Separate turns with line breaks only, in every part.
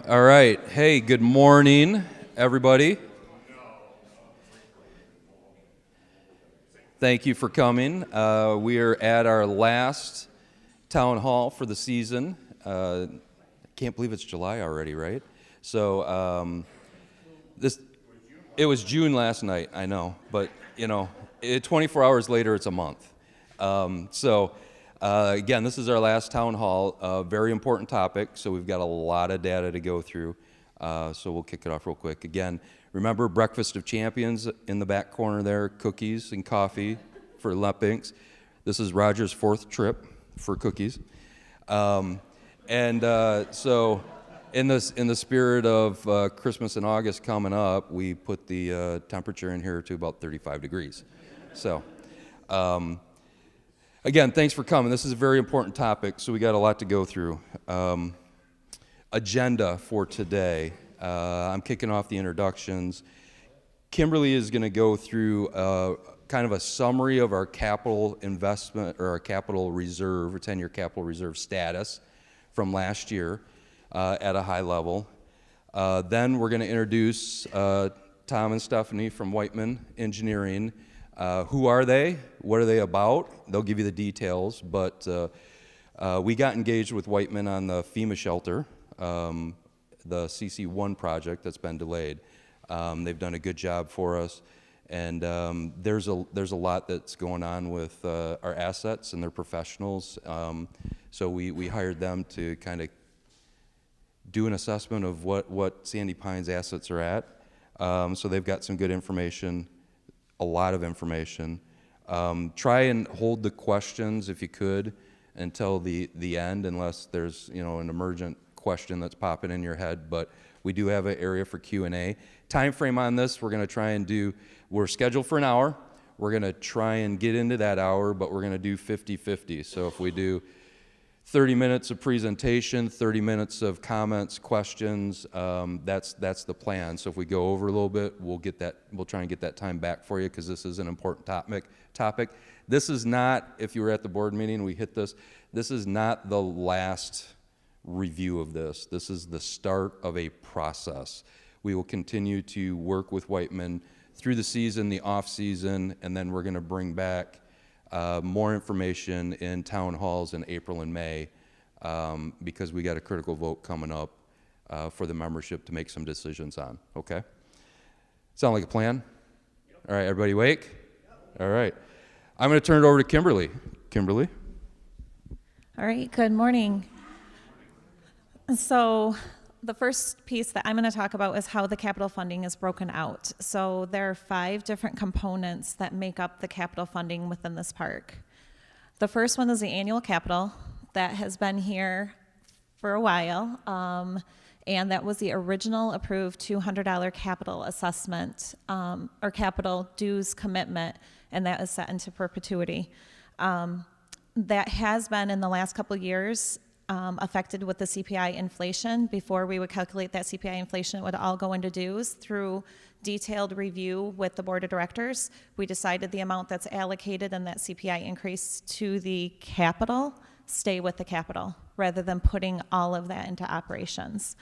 All right. Hey, good morning, everybody. Thank you for coming. We are at our last town hall for the season. I can't believe it's July already, right? So it was June last night, I know, but 24 hours later, it's a month. Again, this is our last town hall, very important topic, so we've got a lot of data to go through, so we'll kick it off real quick. Again, remember Breakfast of Champions in the back corner there, cookies and coffee for Olympics. This is Roger's 4th trip for cookies. So in the spirit of Christmas in August coming up, we put the temperature in here to about 35 degrees. So, again, thanks for coming. This is a very important topic, so we got a lot to go through. Agenda for today. I'm kicking off the introductions. Kimberly is going to go through kind of a summary of our capital investment or our capital reserve, or 10-year capital reserve status from last year at a high level. Then we're going to introduce Tom and Stephanie from Whiteman Engineering. Who are they? What are they about? They'll give you the details, but we got engaged with Whiteman on the FEMA shelter, the CC1 project that's been delayed. They've done a good job for us, and there's a lot that's going on with our assets and their professionals. So we hired them to kind of do an assessment of what Sandy Pines assets are at. So they've got some good information. A lot of information. Try and hold the questions, if you could, until the end, unless there's an emergent question that's popping in your head. But we do have an area for Q&A. Time frame on this, we're going to try and do. We're scheduled for an hour. We're going to try and get into that hour, but we're going to do 50-50. So if we do 30 minutes of presentation, 30 minutes of comments, questions, that's the plan. So if we go over a little bit, we'll try and get that time back for you, because this is an important topic. This is not, if you were at the board meeting, we hit this is not the last review of this. This is the start of a process. We will continue to work with Whiteman through the season, the off season, and then we're going to bring back more information in town halls in April and May, because we got a critical vote coming up for the membership to make some decisions on. Okay? Sound like a plan? Yep. All right, everybody awake? Yep. All right. I'm going to turn it over to Kimberly. Kimberly?
All right, good morning. So the first piece that I'm going to talk about is how the capital funding is broken out. So there are 5 different components that make up the capital funding within this park. The first one is the annual capital that has been here for a while, and that was the original approved $200 capital assessment or capital dues commitment, and that is set into perpetuity. That has been in the last couple of years affected with the CPI inflation. Before we would calculate that CPI inflation, it would all go into dues. Through detailed review with the board of directors, we decided the amount that's allocated and that CPI increase to the capital stay with the capital, rather than putting all of that into operations.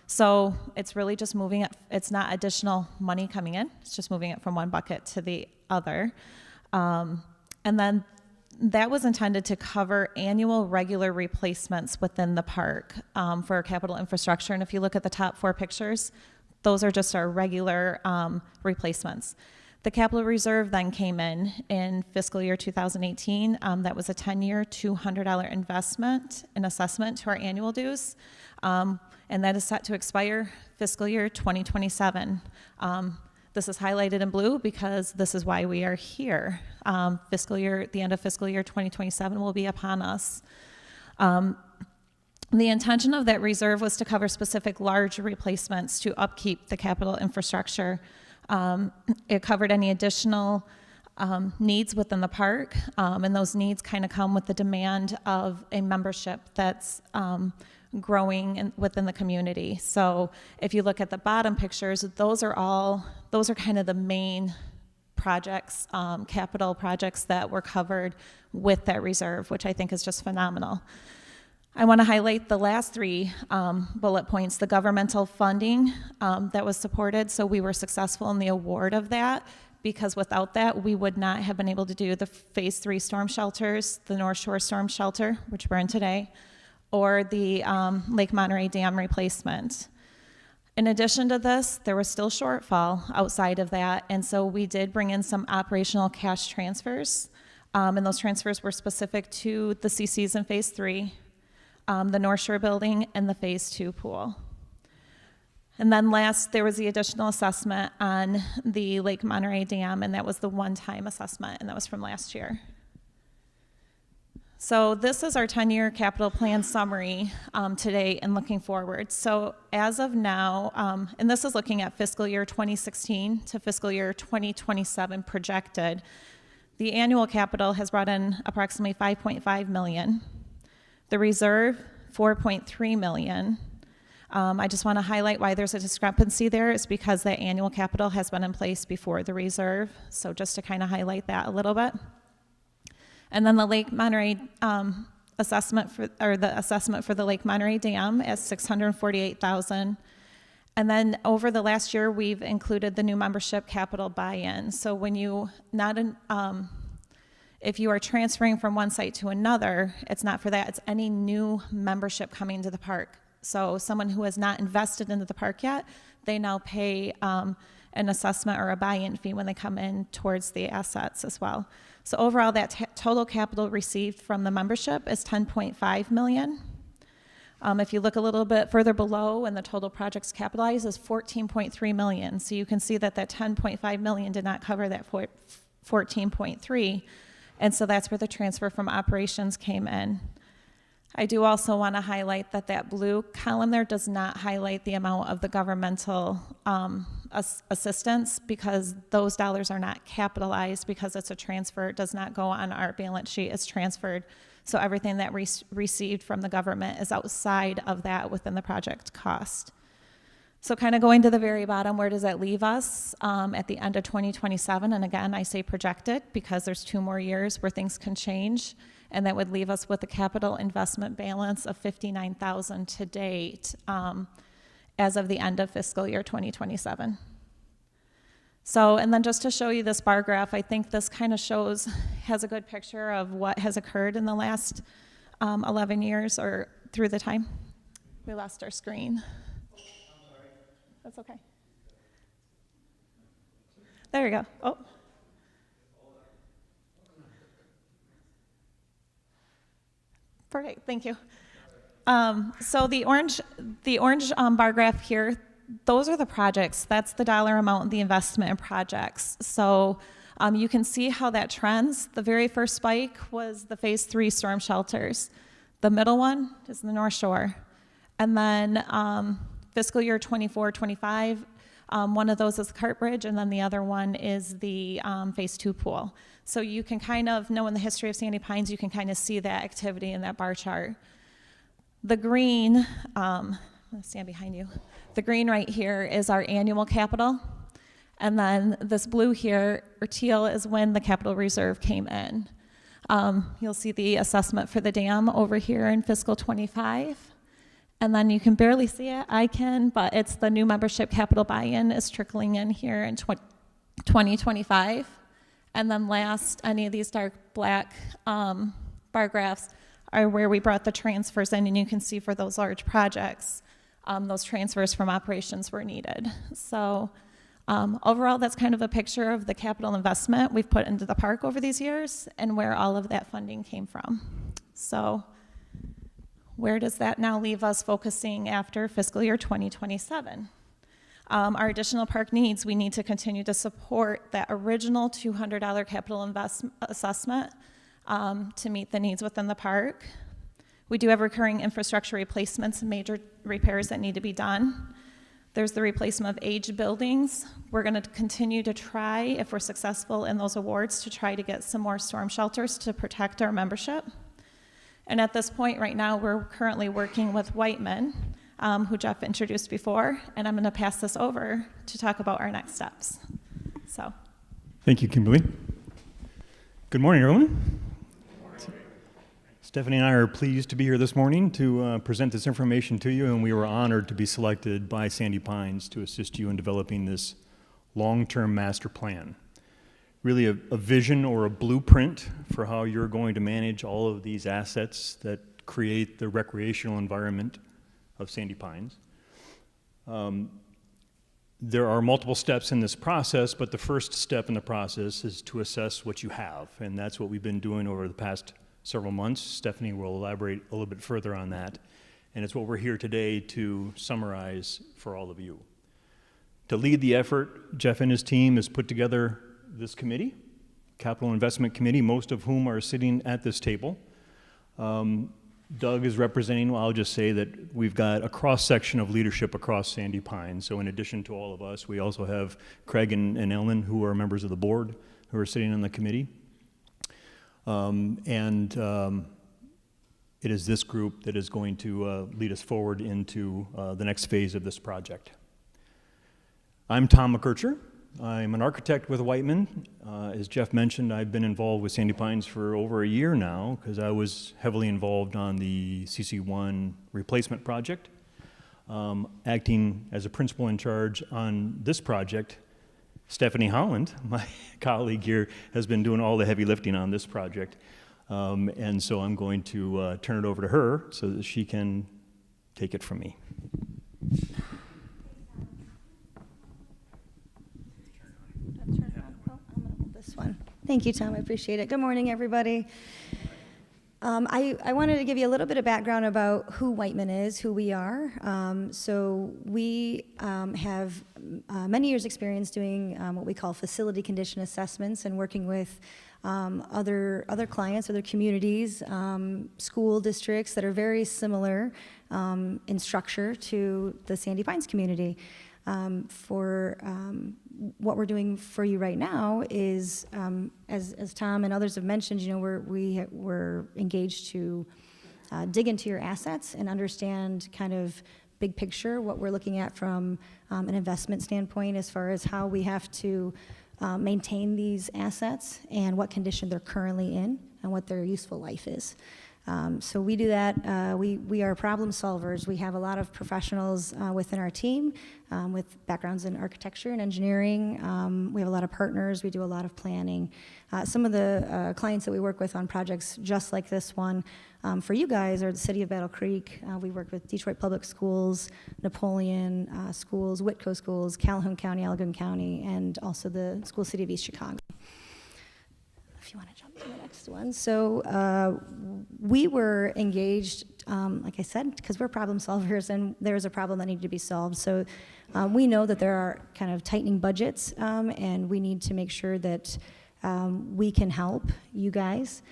So it's really just moving it. It's not additional money coming in. It's just moving it from one bucket to the other. And then that was intended to cover annual regular replacements within the park for our capital infrastructure. And if you look at the top 4 pictures, those are just our regular replacements. The capital reserve then came in fiscal year 2018. That was a 10-year, $200 investment and assessment to our annual dues. And that is set to expire fiscal year 2027. This is highlighted in blue because this is why we are here. The end of fiscal year 2027 will be upon us. The intention of that reserve was to cover specific large replacements to upkeep the capital infrastructure. It covered any additional needs within the park, and those needs kind of come with the demand of a membership that's growing within the community. So if you look at the bottom pictures, those are kind of the main projects, capital projects that were covered with that reserve, which I think is just phenomenal. I want to highlight the last three bullet points, the governmental funding that was supported. So we were successful in the award of that, because without that, we would not have been able to do the Phase 3 storm shelters, the North Shore Storm Shelter, which we're in today, or the Lake Monterey Dam replacement. In addition to this, there was still shortfall outside of that, and so we did bring in some operational cash transfers, and those transfers were specific to the CCs in Phase 3, the North Shore building, and the Phase 2 pool. And then last, there was the additional assessment on the Lake Monterey Dam, and that was the one-time assessment, and that was from last year. So this is our 10-year capital plan summary today and looking forward. So as of now, and this is looking at fiscal year 2016 to fiscal year 2027 projected, the annual capital has brought in approximately $5.5 million. The reserve, $4.3 million. I just want to highlight why there's a discrepancy there. It's because that annual capital has been in place before the reserve. So just to kind of highlight that a little bit. And then the Lake Monterey assessment for the Lake Monterey Dam is $648,000. And then over the last year, we've included the new membership capital buy-in. So when you if you are transferring from one site to another, it's not for that. It's any new membership coming to the park. So someone who has not invested into the park yet, they now pay an assessment or a buy-in fee when they come in towards the assets as well. So overall, that total capital received from the membership is $10.5 million. If you look a little bit further below, and the total projects capitalized is $14.3 million. So you can see that that $10.5 million did not cover that 14.3, and so that's where the transfer from operations came in. I do also want to highlight that that blue column there does not highlight the amount of the governmental assistance, because those dollars are not capitalized because it's a transfer. It does not go on our balance sheet. It's transferred. So everything that received from the government is outside of that within the project cost. So kind of going to the very bottom, where does that leave us at the end of 2027? And again, I say projected because there's 2 more years where things can change. And that would leave us with a capital investment balance of $59,000 to date as of the end of fiscal year 2027. So, and then just to show you this bar graph, I think this kind of has a good picture of what has occurred in the last 11 years or through the time. We lost our screen. That's okay. There you go. Oh. Perfect, thank you. So the orange bar graph here, those are the projects. That's the dollar amount, the investment in projects. So you can see how that trends. The very first spike was the Phase 3 storm shelters. The middle one is the North Shore. And then fiscal year 24-25, one of those is the Cart Bridge, and then the other one is the Phase 2 pool. So you can kind of know in the history of Sandy Pines, you can kind of see that activity in that bar chart. The green, I'm gonna stand behind you. The green right here is our annual capital. And then this blue here, or teal, is when the capital reserve came in. You'll see the assessment for the dam over here in fiscal 25. And then you can barely see it, I can, but it's the new membership capital buy-in is trickling in here in 2025. And then last, any of these dark black bar graphs are where we brought the transfers in, and you can see for those large projects, those transfers from operations were needed. So overall, that's kind of a picture of the capital investment we've put into the park over these years and where all of that funding came from. So where does that now leave us focusing after fiscal year 2027? Our additional park needs, we need to continue to support that original $200 capital investment assessment to meet the needs within the park. We do have recurring infrastructure replacements and major repairs that need to be done. There's the replacement of aged buildings. We're going to continue to try, if we're successful in those awards, to try to get some more storm shelters to protect our membership. And at this point right now, we're currently working with Whiteman, who Jeff introduced before, and I'm going to pass this over to talk about our next steps. So,
thank you, Kimberly. Good morning, everyone. Stephanie and I are pleased to be here this morning to present this information to you, and we were honored to be selected by Sandy Pines to assist you in developing this long-term master plan. Really a vision or a blueprint for how you're going to manage all of these assets that create the recreational environment of Sandy Pines. There are multiple steps in this process, but the first step in the process is to assess what you have, and that's what we've been doing over the past several months. Stephanie will elaborate a little bit further on that, and it's what we're here today to summarize for all of you. To lead the effort, Jeff and his team has put together this committee, Capital Investment Committee, most of whom are sitting at this table. Doug is representing, well, I'll just say that we've got a cross-section of leadership across Sandy Pines. So in addition to all of us, we also have Craig and Ellen, who are members of the board, who are sitting on the committee. It is this group that is going to lead us forward into the next phase of this project. I'm Tom McKercher. I'm an architect with Whiteman. As Jeff mentioned, I've been involved with Sandy Pines for over a year now because I was heavily involved on the CC1 replacement project. Acting as a principal in charge on this project, Stephanie Holland, my colleague here, has been doing all the heavy lifting on this project. And so I'm going to turn it over to her so that she can take it from me.
Thank you, Tom. I appreciate it. Good morning, everybody. I wanted to give you a little bit of background about who Whiteman is, who we are. So we have many years' experience doing what we call facility condition assessments and working with other clients, other communities, school districts that are very similar in structure to the Sandy Pines community. What we're doing for you right now is, as Tom and others have mentioned, you know, we're engaged to dig into your assets and understand kind of big picture what we're looking at from an investment standpoint as far as how we have to maintain these assets and what condition they're currently in and what their useful life is. So we do that. We are problem solvers. We have a lot of professionals within our team with backgrounds in architecture and engineering. We have a lot of partners. We do a lot of planning. Some of the clients that we work with on projects just like this one for you guys are the City of Battle Creek. We work with Detroit Public Schools, Napoleon Schools, Whitco Schools, Calhoun County, Allegan County, and also the School City of East Chicago. If you want to jump to the next one. So we were engaged, like I said, because we're problem solvers and there's a problem that needed to be solved. So we know that there are kind of tightening budgets and we need to make sure that we can help you guys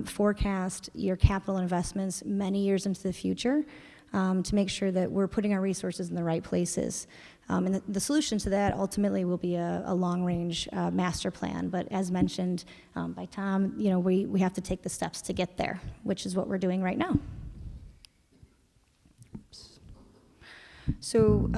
forecast your capital investments many years into the future to make sure that we're putting our resources in the right places. And the solution to that ultimately will be a long-range master plan. But as mentioned by Tom, you know, we have to take the steps to get there, which is what we're doing right now. Oops. So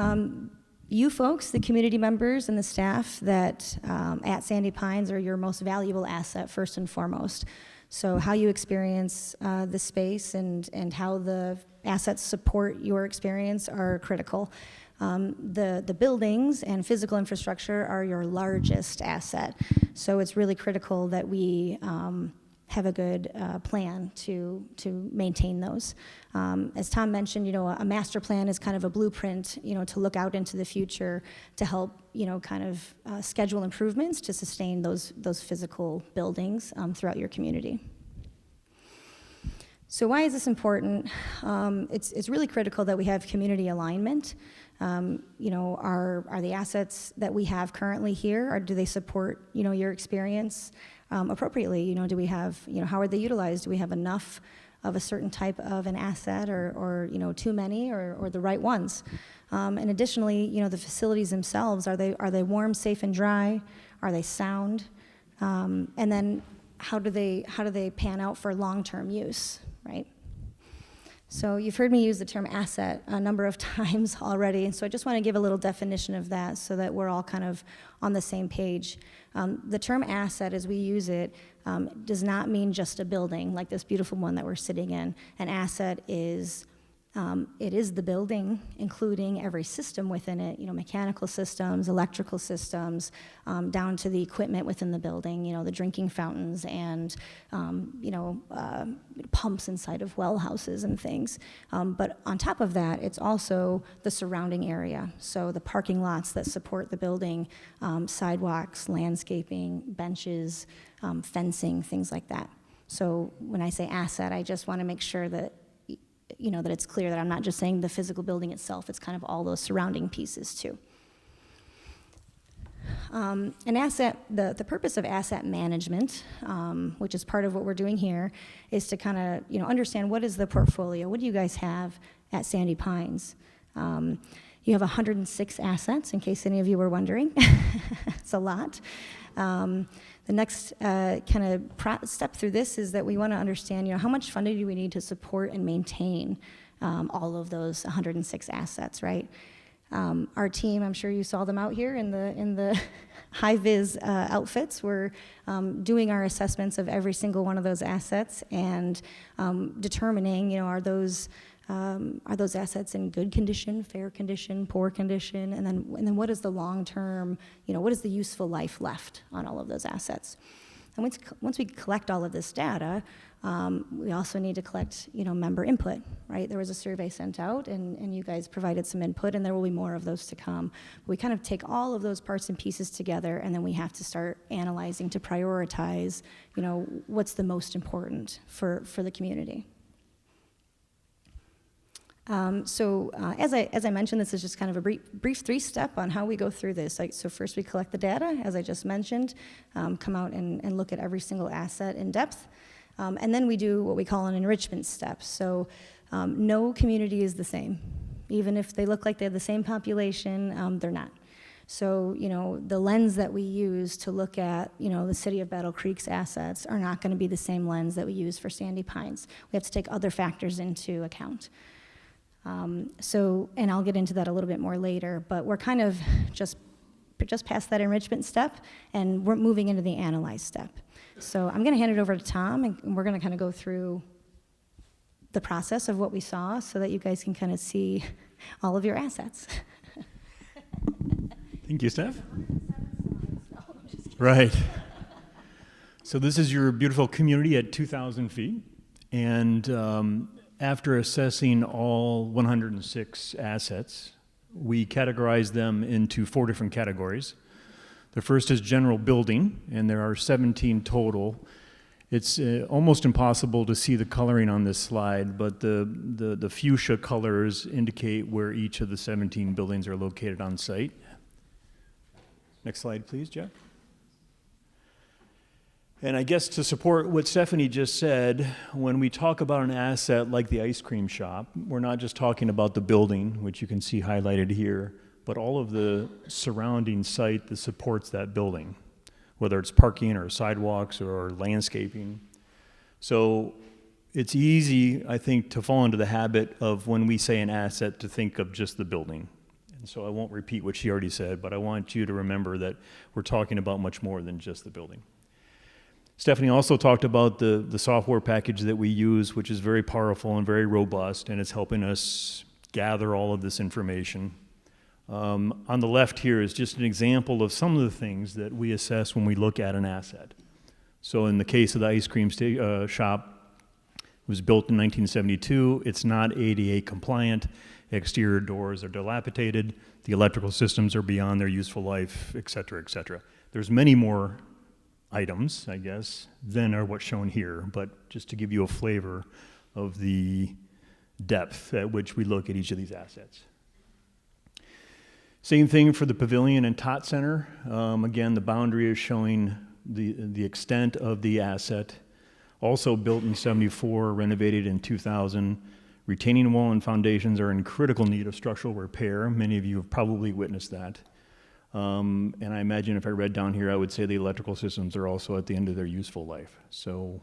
you folks, the community members and the staff that at Sandy Pines are your most valuable asset first and foremost. So how you experience the space and how the assets support your experience are critical. The buildings and physical infrastructure are your largest asset. So it's really critical that we have a good plan to maintain those. As Tom mentioned, you know, a master plan is kind of a blueprint, you know, to look out into the future to help, you know, kind of schedule improvements to sustain those physical buildings throughout your community. So why is this important? It's really critical that we have community alignment. You know, are the assets that we have currently here, or do they support, you know, your experience appropriately? You know, do we have, you know, how are they utilized? Do we have enough of a certain type of an asset or you know, too many or the right ones? And additionally, you know, the facilities themselves, are they warm, safe, and dry? Are they sound? And then how do they pan out for long-term use, right? So you've heard me use the term asset a number of times already, and so I just want to give a little definition of that so that we're all kind of on the same page. The term asset, as we use it, does not mean just a building like this beautiful one that we're sitting in. An asset is it is the building, including every system within it, mechanical systems, electrical systems, down to the equipment within the building, the drinking fountains and, pumps inside of well houses and things. But on top of that, it's also the surrounding area. So the parking lots that support the building, sidewalks, landscaping, benches, fencing, things like that. So when I say asset, I just want to make sure that that it's clear that I'm not just saying the physical building itself, it's kind of all those surrounding pieces too. An asset, the purpose of asset management, which is part of what we're doing here, is to kind of, understand what is the portfolio, what do you guys have at Sandy Pines? You have 106 assets, in case any of you were wondering. It's a lot. The next kind of step through this is that we want to understand, how much funding do we need to support and maintain all of those 106 assets, right? Our team, I'm sure you saw them out here in the high-vis outfits. We're doing our assessments of every single one of those assets and determining, are those assets in good condition, fair condition, poor condition, and then what is the long-term, what is the useful life left on all of those assets? And once we collect all of this data, we also need to collect, member input, right? There was a survey sent out, and you guys provided some input, and there will be more of those to come. We kind of take all of those parts and pieces together, and then we have to start analyzing to prioritize, what's the most important for the community. As I mentioned, this is just kind of a brief three-step on how we go through this. So first we collect the data, as I just mentioned, come out and look at every single asset in depth, and then we do what we call an enrichment step. So no community is the same. Even if they look like they have the same population, they're not. So, the lens that we use to look at, the city of Battle Creek's assets are not going to be the same lens that we use for Sandy Pines. We have to take other factors into account. And I'll get into that a little bit more later, but we're kind of just past that enrichment step, and we're moving into the analyze step. So I'm going to hand it over to Tom, and we're going to kind of go through the process of what we saw so that you guys can kind of see all of your assets.
Thank you, Steph. Right. So this is your beautiful community at 2,000 feet, and after assessing all 106 assets, we categorize them into 4 different categories. The first is general building, and there are 17 total. It's almost impossible to see the coloring on this slide, but the fuchsia colors indicate where each of the 17 buildings are located on site. Next slide, please, Jeff. And I guess to support what Stephanie just said, when we talk about an asset like the ice cream shop, we're not just talking about the building, which you can see highlighted here, but all of the surrounding site that supports that building, whether it's parking or sidewalks or landscaping. So it's easy, I think, to fall into the habit of when we say an asset to think of just the building. And so I won't repeat what she already said, but I want you to remember that we're talking about much more than just the building. Stephanie also talked about the software package that we use, which is very powerful and very robust, and it's helping us gather all of this information. On the left here is just an example of some of the things that we assess when we look at an asset. So in the case of the ice cream shop, it was built in 1972. It's not ADA compliant. Exterior doors are dilapidated. The electrical systems are beyond their useful life, et cetera, et cetera. There's many more items, I guess, than are what's shown here, but just to give you a flavor of the depth at which we look at each of these assets. Same thing for the pavilion and tot center. Again, the boundary is showing the extent of the asset. Also built in 74, renovated in 2000. Retaining wall and foundations are in critical need of structural repair. Many of you have probably witnessed that. And I imagine if I read down here, I would say the electrical systems are also at the end of their useful life. So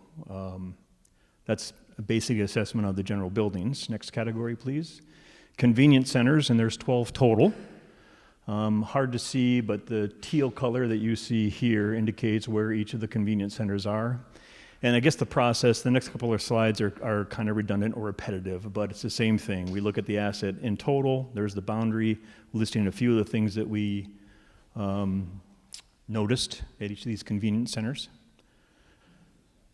That's a basic assessment of the general buildings. Next category, please. Convenience centers, and there's 12 total. Hard to see, but the teal color that you see here indicates where each of the convenience centers are. And I guess the process, the next couple of slides are kind of redundant or repetitive, but it's the same thing. We look at the asset in total. There's the boundary listing a few of the things that we noticed at each of these convenience centers.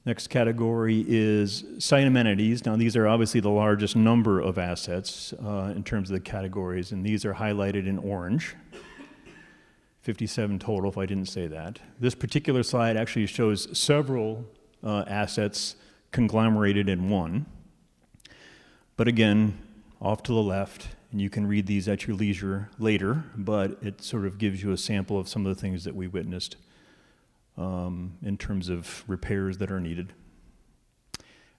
Next category is site amenities. Now, these are obviously the largest number of assets in terms of the categories, and these are highlighted in orange. 57 total, if I didn't say that. This particular slide actually shows several assets conglomerated in one. But again, off to the left, and you can read these at your leisure later, but it sort of gives you a sample of some of the things that we witnessed in terms of repairs that are needed.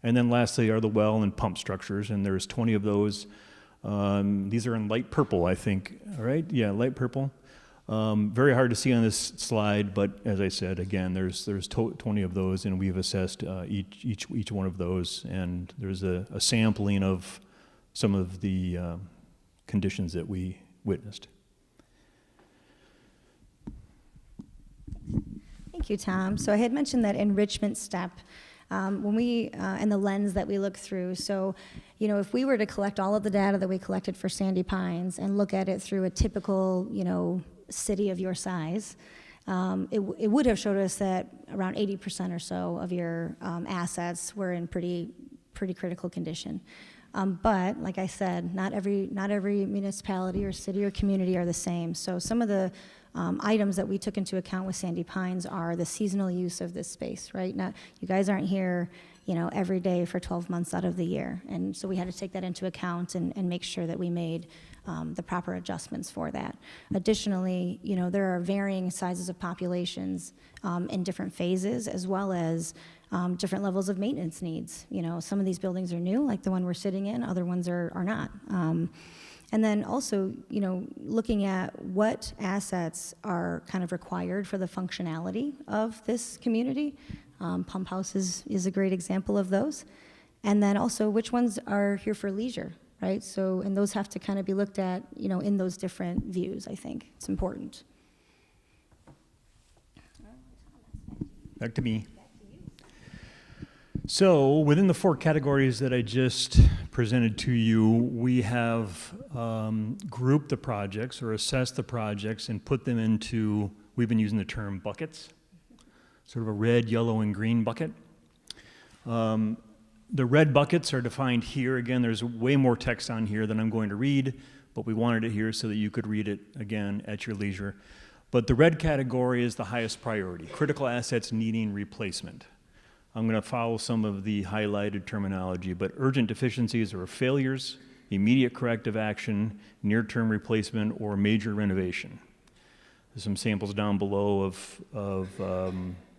And then lastly are the well and pump structures, and there's 20 of those. These are in light purple, I think, all right? Yeah, light purple. Very hard to see on this slide, but as I said, again, there's 20 of those, and we've assessed each one of those, and there's a sampling of some of the conditions that we witnessed.
Thank you, Tom. So I had mentioned that enrichment step when we and the lens that we look through. So, you know, if we were to collect all of the data that we collected for Sandy Pines and look at it through a typical, you know, city of your size, it would have showed us that around 80% or so of your assets were in pretty critical condition. But like I said, not every municipality or city or community are the same. So some of the items that we took into account with Sandy Pines are the seasonal use of this space, right? Now, you guys aren't here, you know, every day for 12 months out of the year. And so we had to take that into account and make sure that we made the proper adjustments for that. Additionally, you know, there are varying sizes of populations in different phases, as well as different levels of maintenance needs. You know, some of these buildings are new, like the one we're sitting in, other ones are not. And then also, you know, looking at what assets are kind of required for the functionality of this community. Pump House is a great example of those. And then also which ones are here for leisure, right? So, and those have to kind of be looked at, you know, in those different views, I think. It's important.
Back to me. So within the 4 categories that I just presented to you, we have grouped the projects or assessed the projects and put them into, we've been using the term buckets, sort of a red, yellow, and green bucket. The red buckets are defined here. Again, there's way more text on here than I'm going to read, but we wanted it here so that you could read it again at your leisure. But the red category is the highest priority, critical assets needing replacement. I'm going to follow some of the highlighted terminology, but urgent deficiencies or failures, immediate corrective action, near-term replacement, or major renovation. There's some samples down below of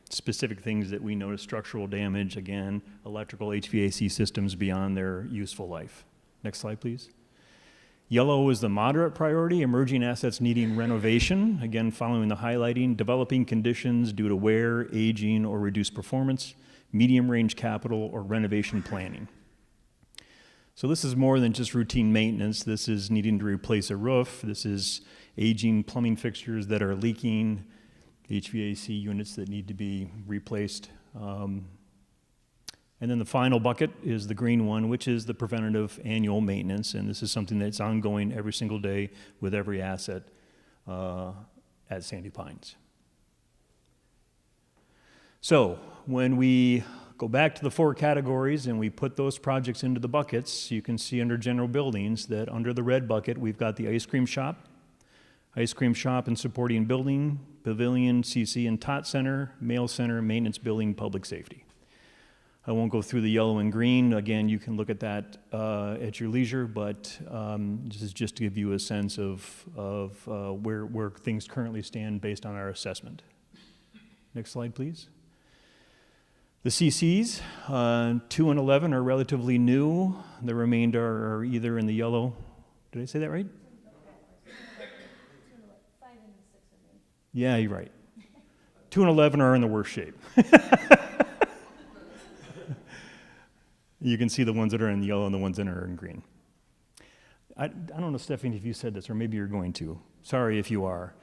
specific things that we notice: structural damage, again, electrical HVAC systems beyond their useful life. Next slide, please. Yellow is the moderate priority, emerging assets needing renovation, again, following the highlighting, developing conditions due to wear, aging, or reduced performance, medium-range capital, or renovation planning. So this is more than just routine maintenance. This is needing to replace a roof. This is aging plumbing fixtures that are leaking, HVAC units that need to be replaced. And then the final bucket is the green one, which is the preventative annual maintenance, and this is something that's ongoing every single day with every asset at Sandy Pines. So when we go back to the 4 categories and we put those projects into the buckets, you can see under general buildings that under the red bucket we've got the ice cream shop and supporting building, pavilion, CC and tot center, mail center, maintenance building, public safety. I won't go through the yellow and green. Again, you can look at that at your leisure, but this is just to give you a sense of where things currently stand based on our assessment. Next slide, please. The CCs, 2 and 11 are relatively new. The remainder are either in the yellow. Did I say that right? Yeah, you're right. 2 and 11 are in the worst shape. You can see the ones that are in yellow and the ones that are in green. I don't know, Stephanie, if you said this, or maybe you're going to. Sorry if you are.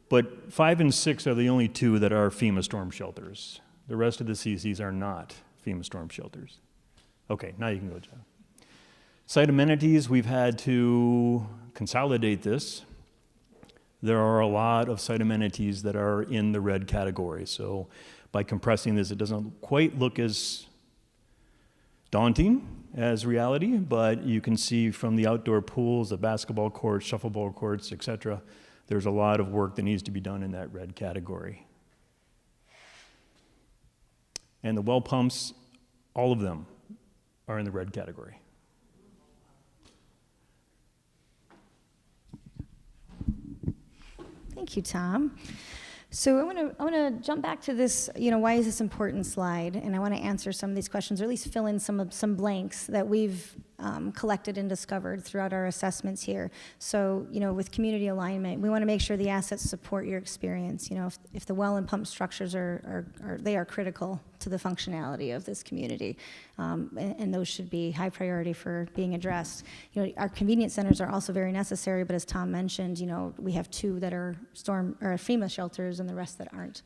But 5 and 6 are the only two that are FEMA storm shelters. The rest of the CCs are not FEMA storm shelters. Okay, now you can go, Jeff. Site amenities, we've had to consolidate this. There are a lot of site amenities that are in the red category. So by compressing this, it doesn't quite look as daunting as reality, but you can see from the outdoor pools, the basketball courts, shuffleboard courts, etc., there's a lot of work that needs to be done in that red category. And the well pumps, all of them are in the red category.
Thank you, Tom. So I want to jump back to this, why is this important slide? And I want to answer some of these questions, or at least fill in some blanks that we've collected and discovered throughout our assessments here. So, with community alignment, we want to make sure the assets support your experience. If the well and pump structures they are critical to the functionality of this community, and those should be high priority for being addressed. Our convenience centers are also very necessary, but as Tom mentioned, we have 2 that are storm or FEMA shelters and the rest that aren't.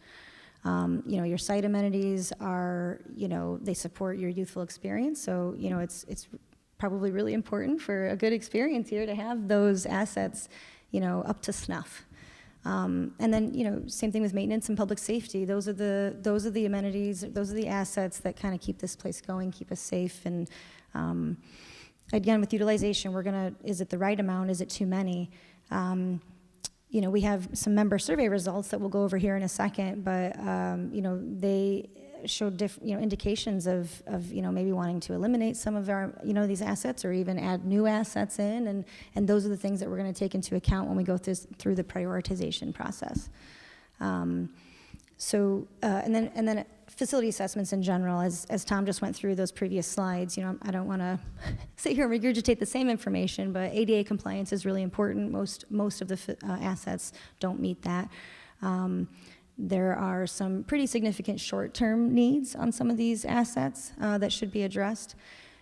Your site amenities are, they support your youthful experience. So, it's probably really important for a good experience here to have those assets, up to snuff. And then, same thing with maintenance and public safety. Those are the amenities, those are the assets that kind of keep this place going, keep us safe. And again, with utilization, is it the right amount? Is it too many? We have some member survey results that we'll go over here in a second, but they showed indications of maybe wanting to eliminate some of our these assets or even add new assets in, and those are the things that we're going to take into account when we go through the prioritization process. And then facility assessments in general, as Tom just went through those previous slides. I don't want to sit here and regurgitate the same information, but ADA compliance is really important. Most of the assets don't meet that. There are some pretty significant short-term needs on some of these assets that should be addressed.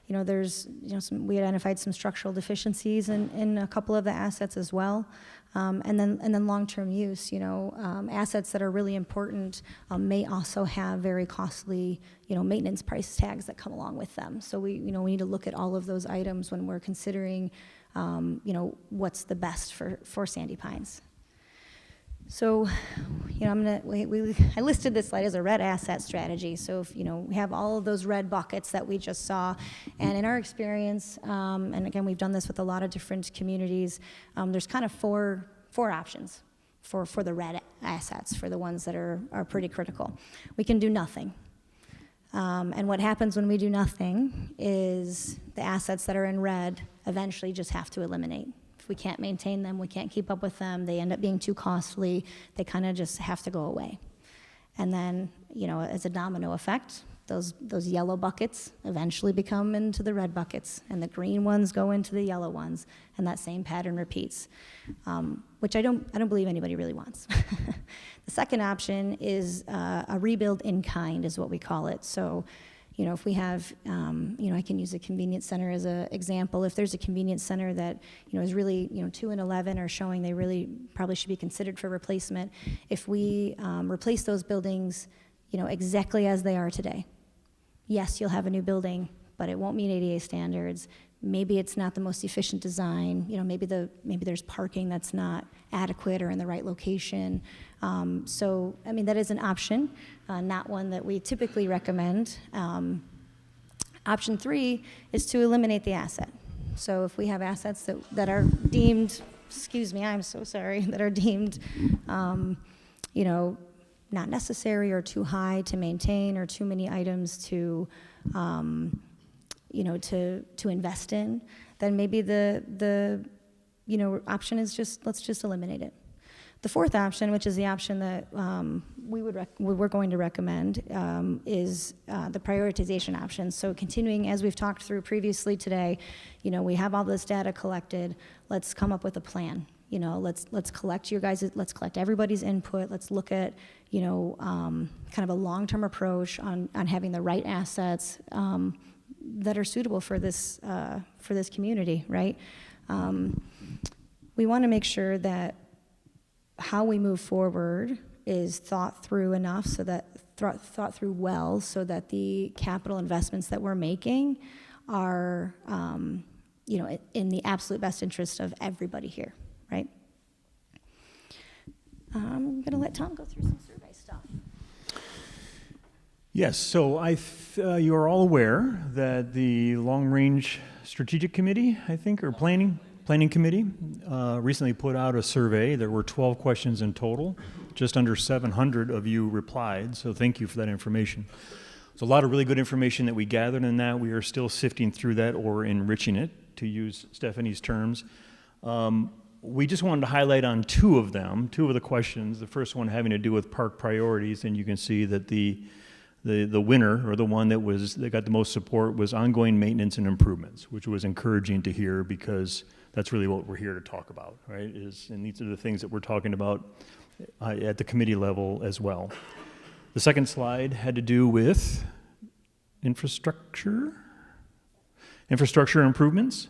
There's we identified some structural deficiencies in a couple of the assets as well, and then long-term use. Assets that are really important may also have very costly maintenance price tags that come along with them. So we need to look at all of those items when we're considering what's the best for Sandy Pines. So, I listed this slide as a red asset strategy. So if, we have all of those red buckets that we just saw, and in our experience, and again, we've done this with a lot of different communities, there's kind of four options for the red assets, for the ones that are pretty critical. We can do nothing. And what happens when we do nothing is the assets that are in red eventually just have to eliminate. If we can't maintain them, we can't keep up with them, they end up being too costly, they kind of just have to go away. And then, as a domino effect, those yellow buckets eventually become into the red buckets, and the green ones go into the yellow ones, and that same pattern repeats, which I don't believe anybody really wants. The second option is a rebuild in kind, is what we call it. So, if we have, I can use a convenience center as an example. If there's a convenience center that, is really, 2 and 11 are showing they really probably should be considered for replacement. If we replace those buildings, exactly as they are today, yes, you'll have a new building, but it won't meet ADA standards. Maybe it's not the most efficient design. Maybe there's parking that's not adequate or in the right location. So, that is an option, not one that we typically recommend. Option 3 is to eliminate the asset. So if we have assets that are deemed, I'm so sorry, that are deemed, not necessary or too high to maintain or too many items to invest in, then maybe the option is let's just eliminate it. The fourth option, which is the option that we're going to recommend, is the prioritization option. So continuing, as we've talked through previously today, we have all this data collected. Let's come up with a plan. Let's collect let's collect everybody's input. Let's look at, kind of a long-term approach on having the right assets, that are suitable for this community, right? We want to make sure that how we move forward is thought through enough so that thought through well, so that the capital investments that we're making are, in the absolute best interest of everybody here, right? I'm going to let Tom go through some survey stuff.
Yes, so you are all aware that the Long Range Strategic Committee, I think, or Planning Committee, recently put out a survey. There were 12 questions in total. Just under 700 of you replied, so thank you for that information. There's a lot of really good information that we gathered in that. We are still sifting through that or enriching it, to use Stephanie's terms. We just wanted to highlight on two of the questions. The first one having to do with park priorities, and you can see that the winner, or the one that got the most support, was ongoing maintenance and improvements, which was encouraging to hear, because that's really what we're here to talk about, right? And these are the things that we're talking about at the committee level as well. The second slide had to do with infrastructure improvements.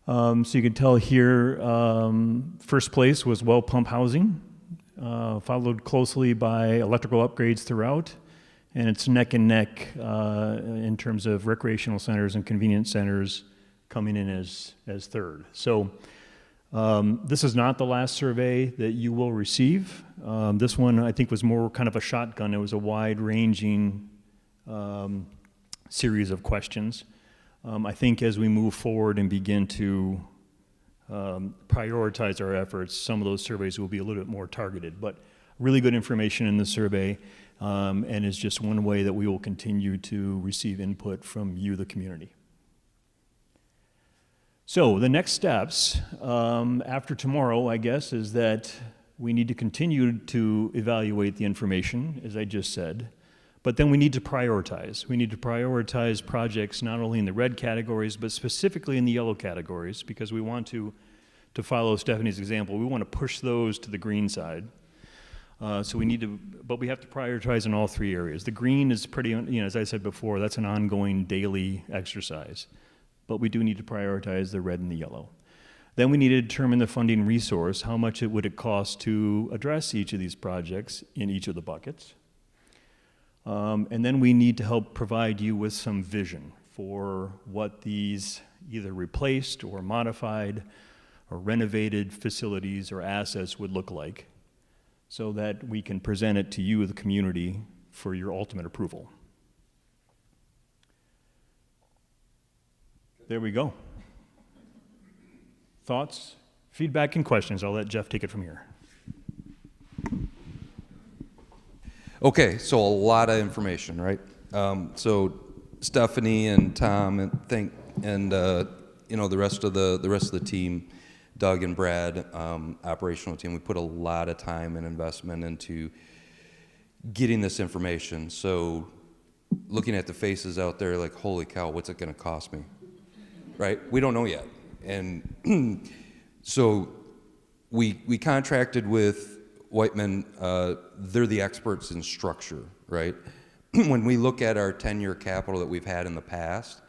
So you can tell here, first place was well pump housing, followed closely by electrical upgrades throughout, and it's neck and neck in terms of recreational centers and convenience centers coming in as third. So this is not the last survey that you will receive. This one, I think, was more kind of a shotgun. It was a wide-ranging series of questions. I think as we move forward and begin to prioritize our efforts, some of those surveys will be a little bit more targeted. But really good information in the survey, and is just one way that we will continue to receive input from you, the community. So the next steps after tomorrow, I guess, is that we need to continue to evaluate the information, as I just said, but then we need to prioritize. We need to prioritize projects not only in the red categories, but specifically in the yellow categories, because we want to follow Stephanie's example, we want to push those to the green side. So we need to, but we have to prioritize in all three areas. The green is pretty, as I said before, that's an ongoing daily exercise. But we do need to prioritize the red and the yellow. Then we need to determine the funding resource, how much would it cost to address each of these projects in each of the buckets. And then we need to help provide you with some vision for what these either replaced or modified or renovated facilities or assets would look like, so that we can present it to you, the community, for your ultimate approval. There we go. Thoughts, feedback, and questions? I'll let Jeff take it from here.
Okay, so a lot of information, right? So Stephanie and Tom and the rest of the team, Doug and Brad, operational team, we put a lot of time and investment into getting this information. So looking at the faces out there, like, holy cow, what's it going to cost me? Right? We don't know yet. And so we contracted with Whiteman. They're the experts in structure, right? When we look at our 10-year capital that we've had in the past,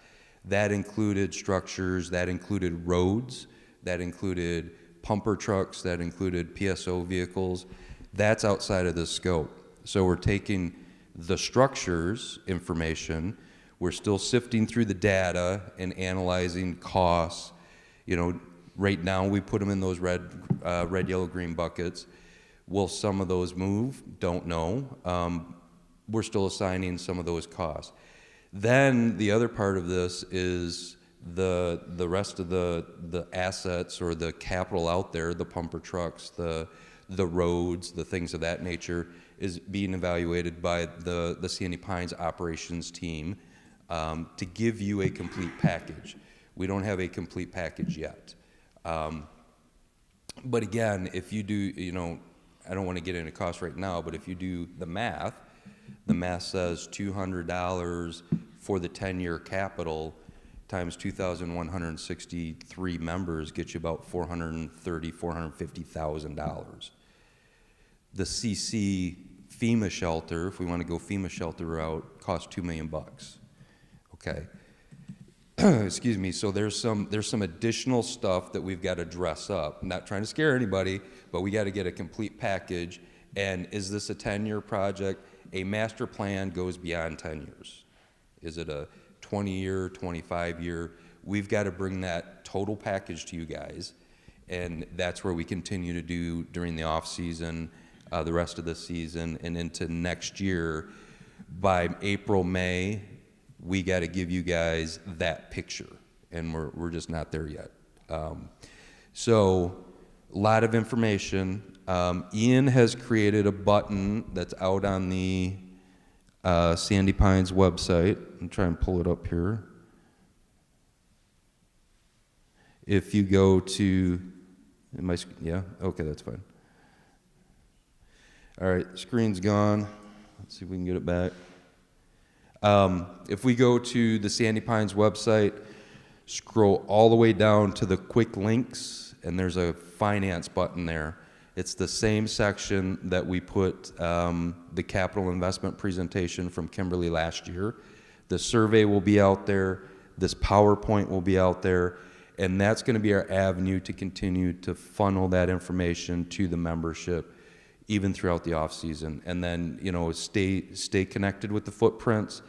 that included structures, that included roads, that included pumper trucks, that included PSO vehicles. That's outside of this scope. So we're taking the structures information, we're still sifting through the data and analyzing costs. Right now we put them in those red, yellow, green buckets. Will some of those move? Don't know. We're still assigning some of those costs. Then the other part of this is the rest of the assets or the capital out there, the pumper trucks, the roads, the things of that nature, is being evaluated by the Sandy Pines operations team to give you a complete package. We don't have a complete package yet. But again, if you do, I don't want to get into cost right now, but if you do the math says $200 for the 10-year capital times 2,163 members gets you about $450,000. The CC FEMA shelter, if we want to go FEMA shelter route, costs $2 million. Okay. excuse me, so there's some additional stuff that we've got to dress up. I'm not trying to scare anybody, but we got to get a complete package. And is this a 10-year project? A master plan goes beyond 10 years. Is it a 20-year, 25-year? We've got to bring that total package to you guys, and that's where we continue to do during the off season, the rest of the season, and into next year. By April, May, we got to give you guys that picture, and we're just not there yet. So, a lot of information. Ian has created a button that's out on the Sandy Pines website. I'm trying to pull it up here. If you go to, yeah, okay, that's fine. All right, screen's gone. Let's see if we can get it back. If we go to the Sandy Pines website, scroll all the way down to the quick links, and there's a finance button there. It's the same section that we put the capital investment presentation from Kimberly last year. The survey will be out there. This PowerPoint will be out there. And that's going to be our avenue to continue to funnel that information to the membership, even throughout the off season. And then, you know, stay connected with the footprints,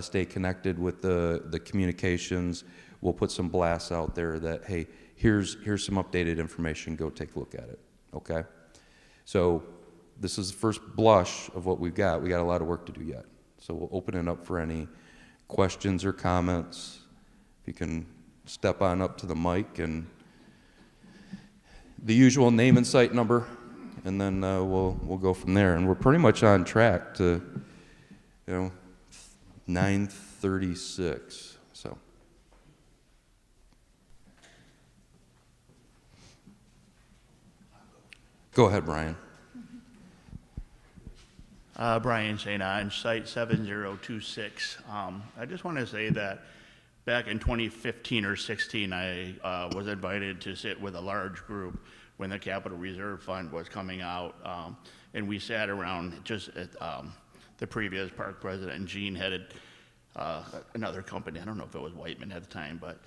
stay connected with the communications. We'll put some blasts out there that, hey, here's some updated information. Go take a look at it. Okay? So this is the first blush of what we've got. We got a lot of work to do yet. So we'll open it up for any questions or comments. If you can step on up to the mic, and the usual name and site number, and then we'll go from there. And we're pretty much on track to, 9:36. So. Go ahead, Brian.
Brian St. Ange, site 7026. I just want to say that back in 2015 or 16, I was invited to sit with a large group when the Capital Reserve Fund was coming out, and we sat around just at the previous park president, Gene, headed another company. I don't know if it was Whiteman at the time, but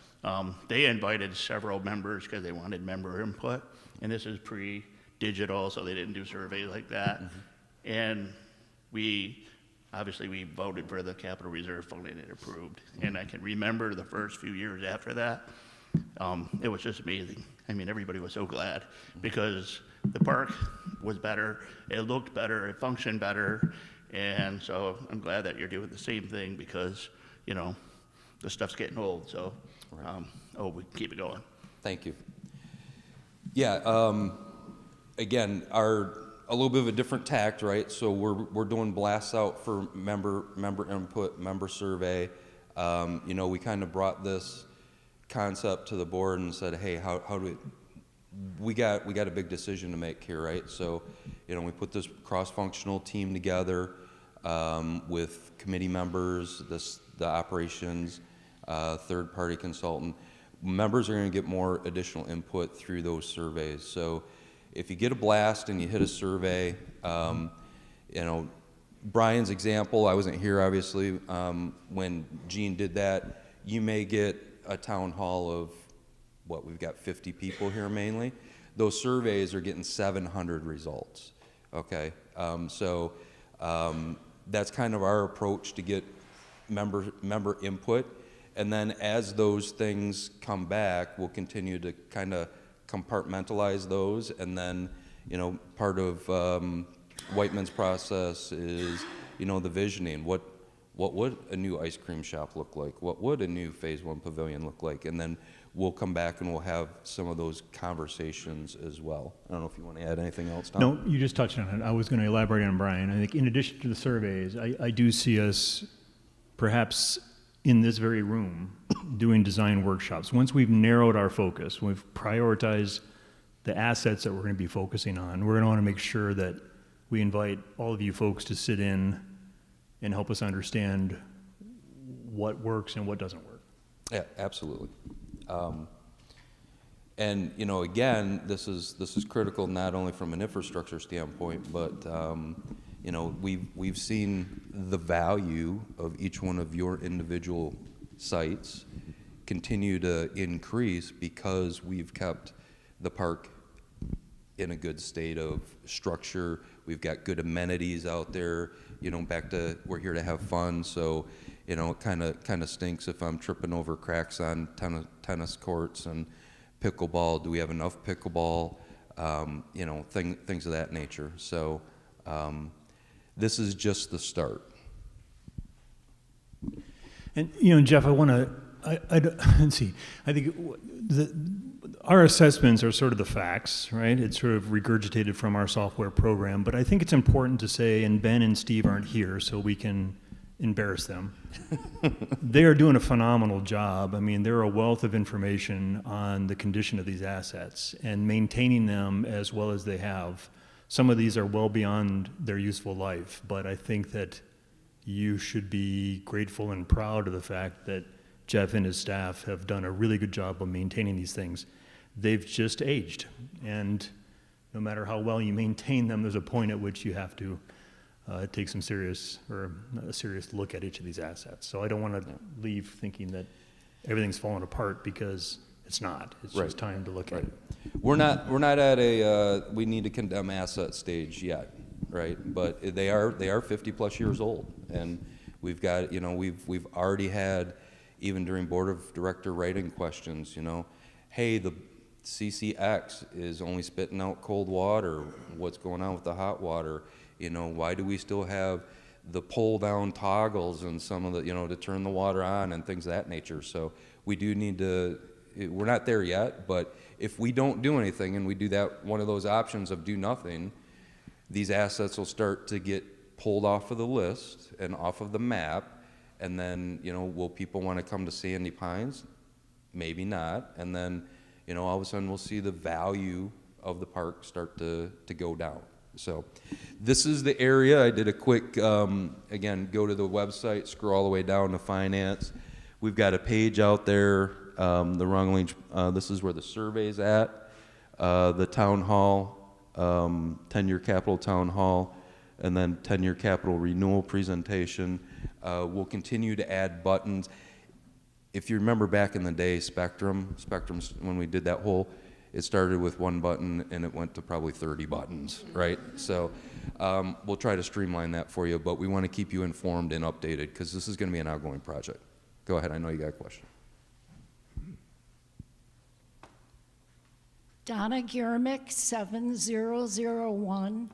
they invited several members because they wanted member input, and this is pre-digital, so they didn't do surveys like that. Mm-hmm. And we voted for the Capital Reserve Fund and it approved. And I can remember the first few years after that, it was just amazing. I mean, everybody was so glad because the park was better, it looked better, it functioned better. And so I'm glad that you're doing the same thing because, the stuff's getting old. So, we can keep it going.
Thank you. Yeah, again, a little bit of a different tact, right? So we're doing blasts out for member input, member survey. We kind of brought this concept to the board and said, hey, how do we got a big decision to make here, right? So, we put this cross-functional team together with committee members, the operations, third-party consultant. Members are going to get more additional input through those surveys. So if you get a blast and you hit a survey, Brian's example, I wasn't here obviously when Gene did that, you may get a town hall of, we've got 50 people here mainly. Those surveys are getting 700 results, okay? So that's kind of our approach to get member input. And then as those things come back, we'll continue to kind of compartmentalize those. And then, part of Whiteman's process is, the visioning. What would a new ice cream shop look like? What would a new Phase 1 pavilion look like? And then we'll come back and we'll have some of those conversations as well. I don't know if you want to add anything else, Tom?
No, you just touched on it. I was going to elaborate on Brian. I think in addition to the surveys, I do see us perhaps in this very room doing design workshops. Once we've narrowed our focus, we've prioritized the assets that we're going to be focusing on, we're going to want to make sure that we invite all of you folks to sit in and help us understand what works and what doesn't work.
Yeah, absolutely. And again, this is critical not only from an infrastructure standpoint, but we've seen the value of each one of your individual sites continue to increase because we've kept the park in a good state of structure. We've got good amenities out there, you know, back to, we're here to have fun, so, you know, it kind of stinks if I'm tripping over cracks on tennis courts and pickleball. Do we have enough pickleball? You know, things of that nature. So this is just the start.
And, you know, Jeff, I want to, let's see, I think our assessments are sort of the facts, right? It's sort of regurgitated from our software program, but I think it's important to say, and Ben and Steve aren't here, so we can embarrass them. They are doing a phenomenal job. I mean, they're a wealth of information on the condition of these assets and maintaining them as well as they have. Some of these are well beyond their useful life, but I think that you should be grateful and proud of the fact that Jeff and his staff have done a really good job of maintaining these things. They've just aged, and no matter how well you maintain them, there's a point at which you have to take some serious, or a serious look at each of these assets. So I don't want to leave thinking that everything's falling apart, because it's not. It's just time to look at it.
We're not at a we need to condemn asset stage yet, right? But they are 50 plus years old, and we've got, you know, we've already had, even during board of director writing questions, you know, hey, the CCX is only spitting out cold water. What's going on with the hot water? You know, why do we still have the pull down toggles and some of the, you know, to turn the water on and things of that nature? So we do need to, we're not there yet, but if we don't do anything and we do that, one of those options of do nothing, these assets will start to get pulled off of the list and off of the map. And then, you know, will people want to come to Sandy Pines? Maybe not. And then, you know, all of a sudden we'll see the value of the park start to go down. So this is the area. I did a quick, again, go to the website, scroll all the way down to finance. We've got a page out there, the wrong link. This is where the survey's at, the town hall, 10-year capital town hall, and then 10-year capital renewal presentation. We'll continue to add buttons. If you remember back in the day, Spectrum's, when we did that whole, it started with one button and it went to probably 30 buttons, right? So we'll try to streamline that for you, but we want to keep you informed and updated, because this is going to be an ongoing project. Go ahead, I know you got a question.
Donna Giermick, 7001.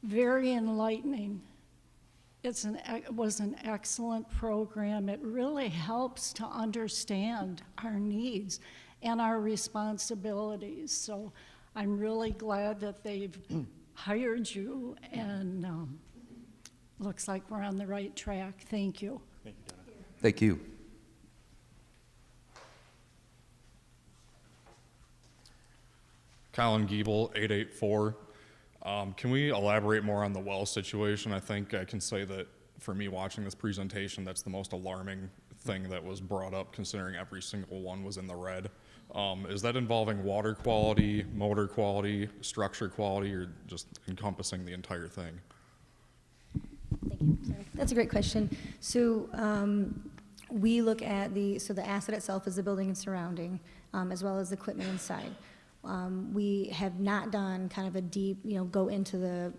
Very enlightening. It was an excellent program. It really helps to understand our needs and our responsibilities. So I'm really glad that they've hired you, and looks like we're on the right track. Thank you.
Thank you, Donna.
Thank you.
Colin Giebel, 884. Can we elaborate more on the well situation? I think I can say that for me watching this presentation, that's the most alarming thing that was brought up, considering every single one was in the red. Is that involving water quality, motor quality, structure quality, or just encompassing the entire thing?
Thank you. Sorry. That's a great question. So we look at the asset itself is the building and surrounding, as well as the equipment inside. We have not done kind of a deep, go into the,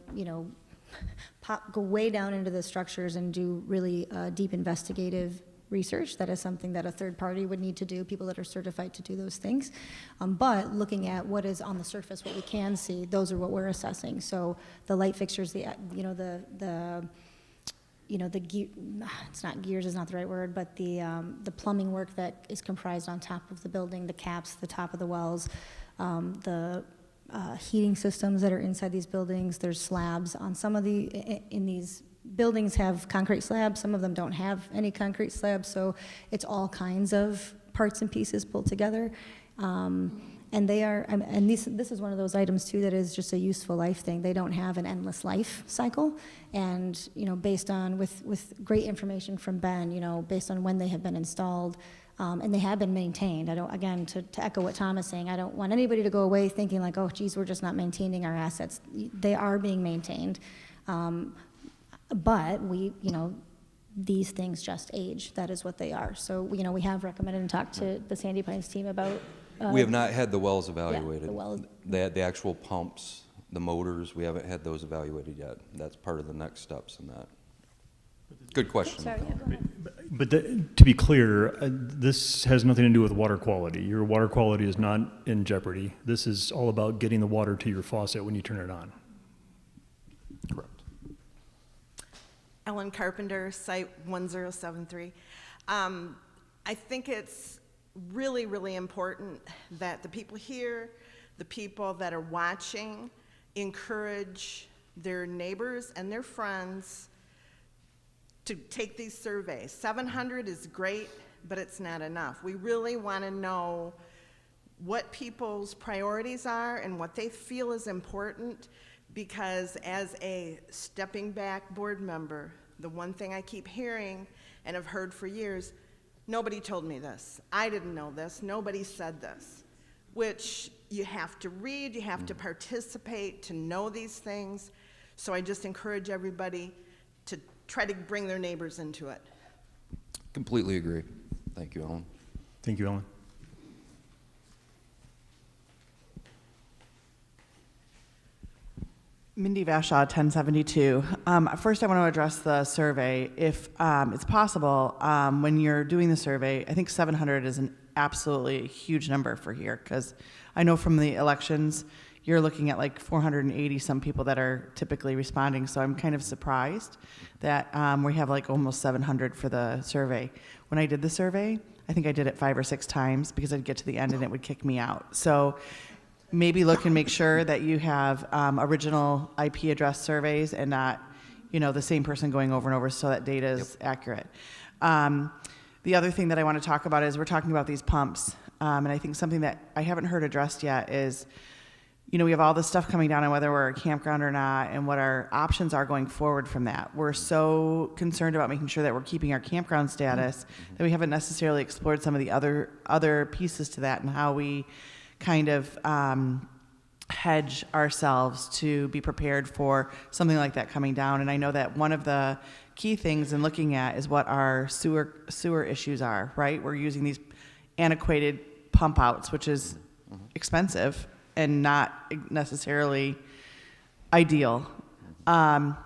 go way down into the structures and do really deep investigative research. That is something that a third party would need to do, people that are certified to do those things. But looking at what is on the surface, what we can see, those are what we're assessing. So the light fixtures, the it's not gears is not the right word, but the plumbing work that is comprised on top of the building, the caps, the top of the wells, the heating systems that are inside these buildings. There's slabs on some of in these buildings have concrete slabs. Some of them don't have any concrete slabs. So it's all kinds of parts and pieces pulled together. And they are, and this is one of those items too that is just a useful life thing. They don't have an endless life cycle. And, based on, with great information from Ben, based on when they have been installed, and they have been maintained. Again, to echo what Tom is saying, I don't want anybody to go away thinking like, oh, geez, we're just not maintaining our assets. They are being maintained. But we, these things just age. That is what they are. So, you know, we have recommended and talked to the Sandy Pines team about.
We have not had the wells evaluated.
the wells.
The actual pumps, the motors, we haven't had those evaluated yet. That's part of the next steps in that. Good question.
Sorry, yeah, go ahead.
But to be clear, this has nothing to do with water quality. Your water quality is not in jeopardy. This is all about getting the water to your faucet when you turn it on.
Correct.
Ellen Carpenter, Site 1073. I think it's really, really important that the people here, the people that are watching, encourage their neighbors and their friends to take these surveys. 700 is great, but it's not enough. We really want to know what people's priorities are and what they feel is important, because as a stepping back board member, the one thing I keep hearing and have heard for years, nobody told me this. I didn't know this. Nobody said this. Which you have to read, you have to participate to know these things. So I just encourage everybody to try to bring their neighbors into it.
Completely agree. Thank you, Ellen.
Thank you, Ellen.
Mindy Vashaw, 1072. First, I want to address the survey. If it's possible, when you're doing the survey, I think 700 is an absolutely huge number for here, because I know from the elections, you're looking at like 480 some people that are typically responding, so I'm kind of surprised that we have like almost 700 for the survey. When I did the survey, I think I did it 5 or 6 times because I'd get to the end and it would kick me out. So maybe look and make sure that you have original IP address surveys and not, you know, the same person going over and over, so that data is accurate. The other thing that I want to talk about is we're talking about these pumps, and I think something that I haven't heard addressed yet is, you know, we have all this stuff coming down on whether we're a campground or not and what our options are going forward from that. We're so concerned about making sure that we're keeping our campground status that we haven't necessarily explored some of the other pieces to that and how we kind of hedge ourselves to be prepared for something like that coming down. And I know that one of the key things in looking at is what our sewer issues are, right? We're using these antiquated pump outs, which is expensive and not necessarily ideal. Are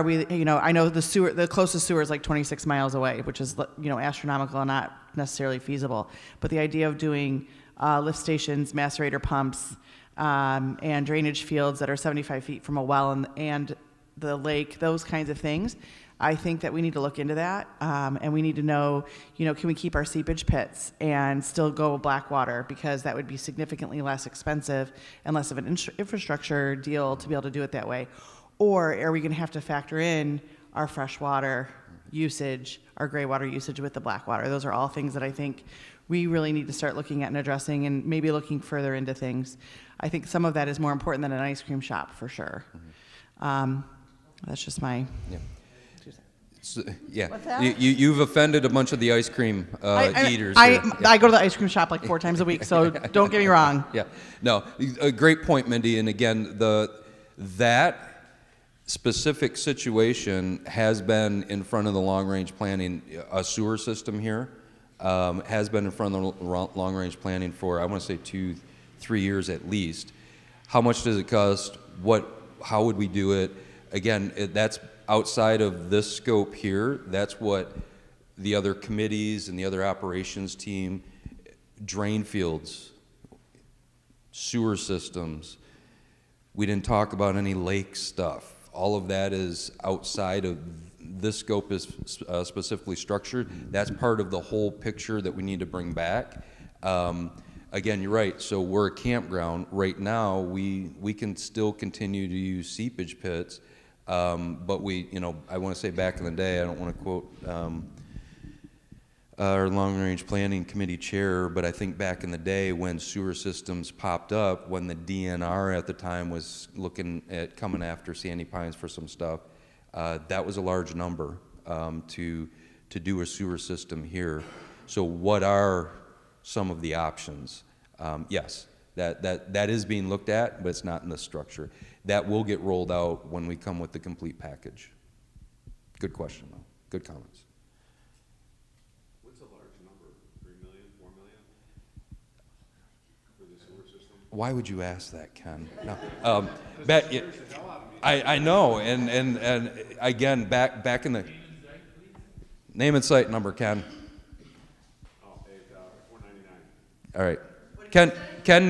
we, you know, I know the closest sewer is like 26 miles away, which is, you know, astronomical and not necessarily feasible. But the idea of doing lift stations, macerator pumps, and drainage fields that are 75 feet from a well and the lake, those kinds of things, I think that we need to look into that, and we need to know, you know, can we keep our seepage pits and still go black water, because that would be significantly less expensive and less of an infrastructure deal to be able to do it that way. Or are we going to have to factor in our freshwater usage, our gray water usage with the black water? Those are all things that I think we really need to start looking at and addressing, and maybe looking further into things. I think some of that is more important than an ice cream shop, for sure. That's just my...
Yeah. So, yeah, you've offended a bunch of the ice cream eaters.
I go to the ice cream shop like 4 times a week, so don't get me wrong.
Yeah, no, a great point, Mindy. And again, that specific situation has been in front of the long-range planning. A sewer system here has been in front of the long-range planning for, I want to say 2-3 years at least. How much does it cost? How would we do it? Again, that's outside of this scope here. That's what the other committees and the other operations team, drain fields, sewer systems. We didn't talk about any lake stuff. All of that is outside of this scope is specifically structured. That's part of the whole picture that we need to bring back. Again, you're right. So we're a campground. Right now, we can still continue to use seepage pits. But I want to say back in the day, I don't want to quote our long-range planning committee chair, but I think back in the day when sewer systems popped up, when the DNR at the time was looking at coming after Sandy Pines for some stuff, that was a large number to do a sewer system here. So what are some of the options? Yes, that is being looked at, but it's not in the structure. That will get rolled out when we come with the complete package. Good question, though. good comments.
What's a large number? 3 million, 4 million for the sewer system?
Why would you ask that, Ken? No. I know, and again, back in the name and site number, Ken.
Oh, 499.
All right, Ken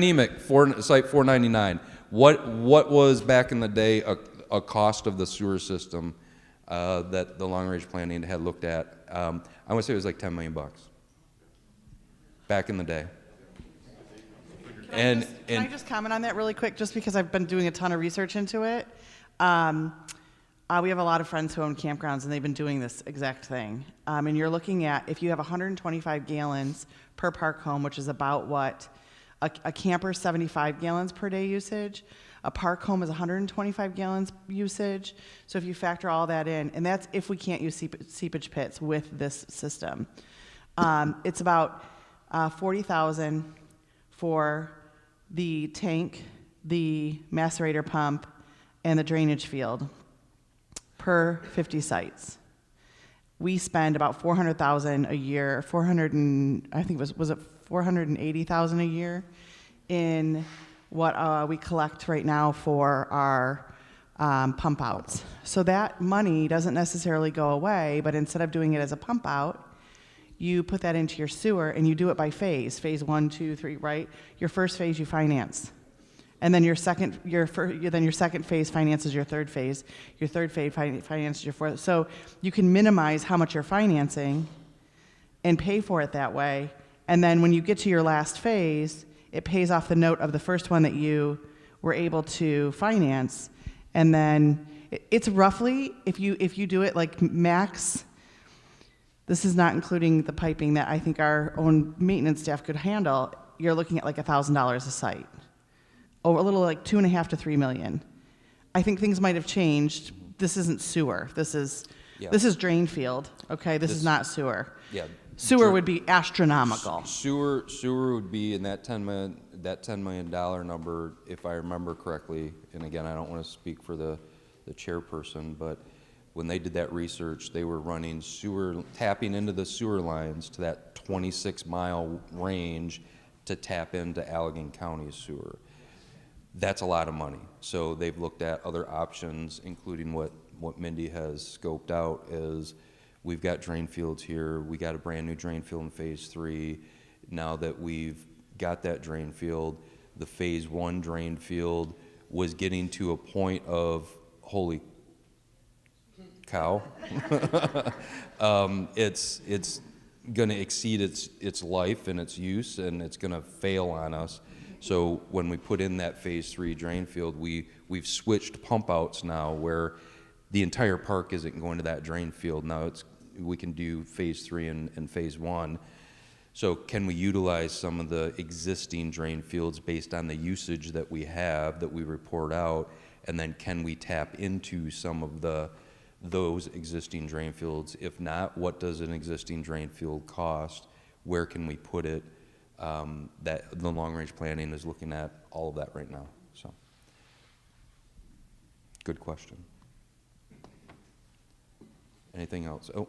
Nemec, site 499. What was back in the day a cost of the sewer system that the long range planning had looked at? I want to say it was like $10 million back in the day.
Can I just comment on that really quick, just because I've been doing a ton of research into it? We have a lot of friends who own campgrounds, and they've been doing this exact thing. And you're looking at, if you have 125 gallons per park home, which is about what a camper 75 gallons per day usage, a park home is 125 gallons usage. So if you factor all that in, and that's if we can't use seepage pits with this system, it's about 40,000 for the tank, the macerator pump, and the drainage field per 50 sites. We spend about 400,000 a year, I think was it 480,000 a year in what we collect right now for our pump outs. So that money doesn't necessarily go away, but instead of doing it as a pump out, you put that into your sewer, and you do it by phase 1, 2, 3, right? Your first phase you finance, and then your second phase finances your third phase. Your third phase finances your fourth. So you can minimize how much you're financing, and pay for it that way. And then when you get to your last phase, it pays off the note of the first one that you were able to finance, and then it's roughly, if you do it like max. This is not including the piping that I think our own maintenance staff could handle. You're looking at like $1,000 a site, or a little like 2.5 to 3 million. I think things might have changed. This isn't sewer. This is drain field. Okay, this is not sewer.
Yeah.
Sewer would be astronomical.
Sewer would be in that $10 million number, if I remember correctly. And again, I don't want to speak for the chairperson, but when they did that research, they were running tapping into the sewer lines to that 26-mile range to tap into Allegan County's sewer. That's a lot of money. So they've looked at other options, including what Mindy has scoped out is we've got drain fields here. We got a brand new drain field in phase 3. Now that we've got that drain field, the phase 1 drain field was getting to a point of, holy cow. It's going to exceed its life and its use, and it's going to fail on us. So when we put in that phase 3 drain field, we've switched pump outs now where the entire park isn't going to that drain field. Now we can do phase 3 and phase 1. So can we utilize some of the existing drain fields based on the usage that we have that we report out, and then can we tap into some of those existing drain fields? If not, what does an existing drain field cost? Where can we put it? That the long-range planning is looking at all of that right now. So, good question. Anything else? Oh.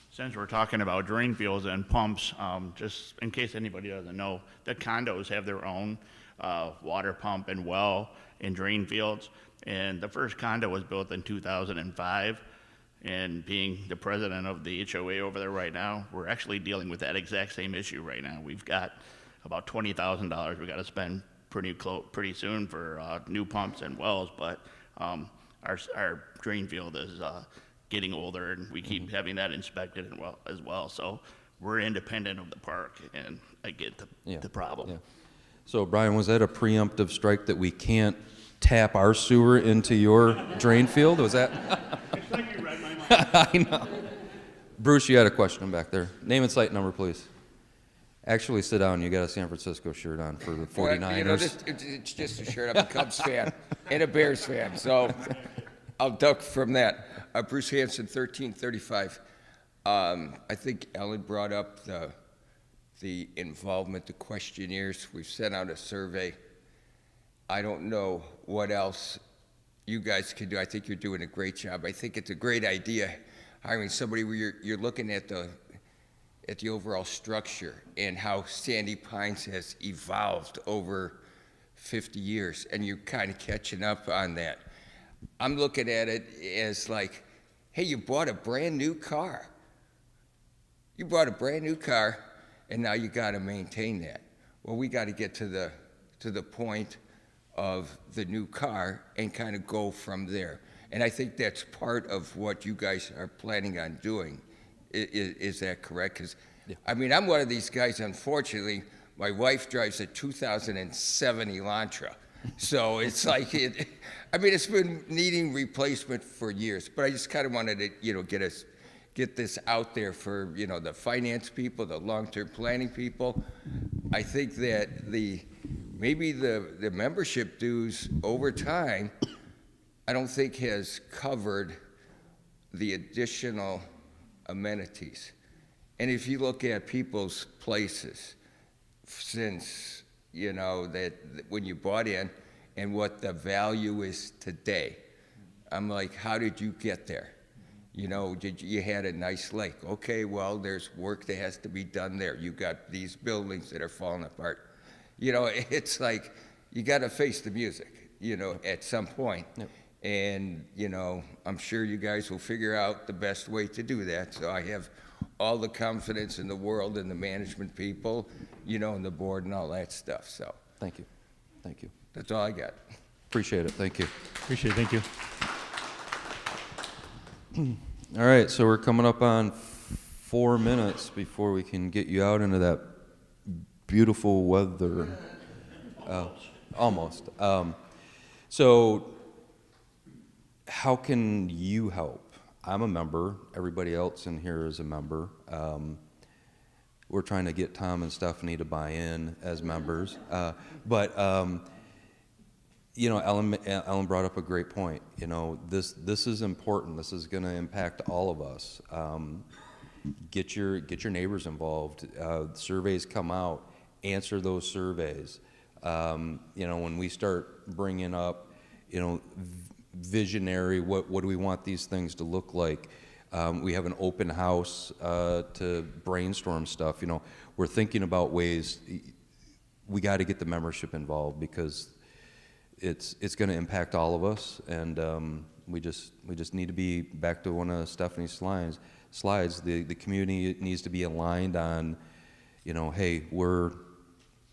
Since we're talking about drain fields and pumps, just in case anybody doesn't know, the condos have their own water pump and well and drain fields. And the first condo was built in 2005. And being the president of the HOA over there right now, we're actually dealing with that exact same issue right now. We've got about $20,000 we got to spend pretty soon for new pumps and wells, but our drain field is getting older, and we keep having that inspected as well. So we're independent of the park, and I get the problem.
Yeah. So Brian, was that a preemptive strike that we can't tap our sewer into your drain field? Was that?
It's like you read my mind.
I know. Bruce, you had a question back there. Name and site number, please. Actually, sit down. You got a San Francisco shirt on for the 49ers.
Well, you know, it's just a shirt. I'm a Cubs fan and a Bears fan, so I'll duck from that. Bruce Hanson, 1335. I think Ellen brought up the involvement, the questionnaires. We've sent out a survey. I don't know what else you guys can do. I think you're doing a great job. I think it's a great idea hiring somebody where you're looking at the overall structure and how Sandy Pines has evolved over 50 years, and you're kind of catching up on that. I'm looking at it as like, hey, you bought a brand new car. You bought a brand new car, and now you got to maintain that. Well, we got to get to the point of the new car and kind of go from there. And I think that's part of what you guys are planning on doing. Is that correct? Because, yeah. I mean, I'm one of these guys, unfortunately, my wife drives a 2007 Elantra. So it's like, I mean, it's been needing replacement for years, but I just kind of wanted to, get this out there for, the finance people, the long-term planning people. I think that maybe the membership dues over time, I don't think has covered the additional amenities. And if you look at people's places since, that when you bought in and what the value is today, I'm like, how did you get there? You had a nice lake. Okay, well, there's work that has to be done there. You got these buildings that are falling apart. It's like, you got to face the music, at some point. Yep. And, I'm sure you guys will figure out the best way to do that. So I have all the confidence in the world and the management people, and the board and all that stuff. So
Thank you. Thank you.
That's all I got.
Appreciate it. Thank you.
Appreciate it. Thank you.
All right, so we're coming up on 4 minutes before we can get you out into that beautiful weather. Almost. So how can you help? I'm a member. Everybody else in here is a member. We're trying to get Tom and Stephanie to buy in as members. Ellen brought up a great point. This is important. This is going to impact all of us. Get your neighbors involved. Surveys come out. Answer those surveys. When we start bringing up, visionary, what do we want these things to look like? We have an open house to brainstorm stuff. We're thinking about ways. We got to get the membership involved because it's going to impact all of us, and we just need to be back to one of Stephanie's slides. The community needs to be aligned on, hey, we're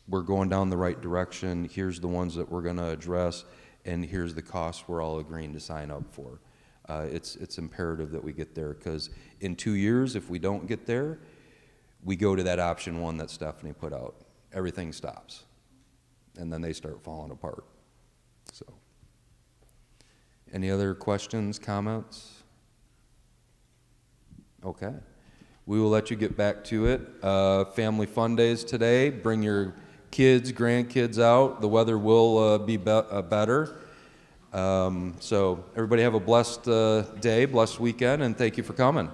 going down the right direction. Here's the ones that we're going to address, and here's the costs we're all agreeing to sign up for. It's imperative that we get there, because in 2 years, if we don't get there, we go to that option one that Stephanie put out. Everything stops, and then they start falling apart. So, any other questions, comments? Okay. We will let you get back to it. Family fun days today. Bring your kids, grandkids out. The weather will be better. So everybody have a blessed day, blessed weekend, and thank you for coming.